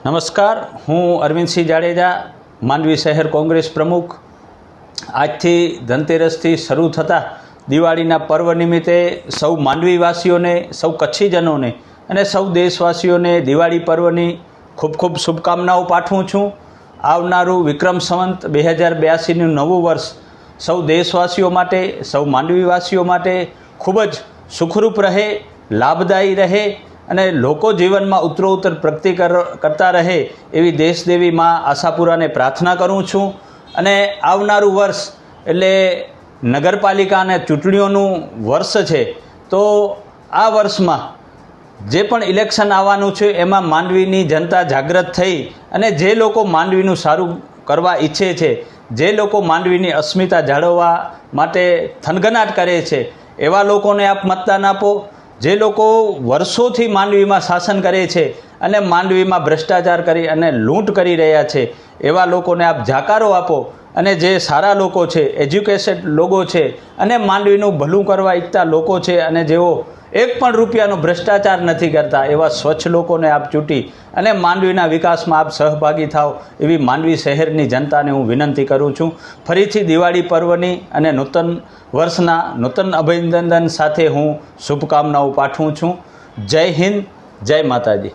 નમસ્કાર, હું અરવિંદસિંહ જાડેજા, માંડવી શહેર કોંગ્રેસ પ્રમુખ। આજથી ધનતેરસથી શરૂ થતા દિવાળીના પર્વ નિમિત્તે સૌ માંડવીવાસીઓને, સૌ કચ્છીજનોને અને સૌ દેશવાસીઓને દિવાળી પર્વની ખૂબ ખૂબ શુભકામનાઓ પાઠવું છું। આવનારું વિક્રમ સંવત 2082નું નવું વર્ષ સૌ દેશવાસીઓ માટે, સૌ માંડવીવાસીઓ માટે ખૂબ જ સુખરૂપ રહે, લાભદાયી રહે અને લોકો જીવનમાં ઉત્તરોત્તર પ્રગતિ કરતા રહે એવી દેશદેવી માં આશાપુરાને પ્રાર્થના કરું છું। અને આવનારું વર્ષ એટલે નગરપાલિકા અને ચૂંટણીઓનું વર્ષ છે, તો આ વર્ષમાં જે પણ ઇલેક્શન આવવાનું છે એમાં માંડવીની જનતા જાગૃત થઈ અને જે લોકો માંડવીનું સારું કરવા ઈચ્છે છે, જે લોકો માંડવીની અસ્મિતા જાળવવા માટે થનગનાટ કરે છે, એવા લોકોને આપ મતદાન આપો। જે લોકો વર્ષોથી માંડવીમાં શાસન કરે છે અને માંડવીમાં ભ્રષ્ટાચાર કરી અને લૂંટ કરી રહ્યા છે, એવા લોકોને આપ જાકારો આપો। અને જે સારા લોકો છે, એજ્યુકેટેડ લોકો છે અને માંડવીનું ભલું કરવા ઈચ્છતા લોકો છે અને જેઓ એક પણ રૂપિયાનો ભ્રષ્ટાચાર નથી કરતા, એવા સ્વચ્છ લોકોને આપ ચૂંટી અને માંડવીના વિકાસમાં આપ સહભાગી થાવ એવી માંડવી શહેરની જનતાને હું વિનંતી કરું છું। ફરીથી દિવાળી પર્વની અને નૂતન વર્ષના નૂતન અભિનંદન સાથે હું શુભકામનાઓ પાઠવું છું। જય હિન્દ, જય માતાજી।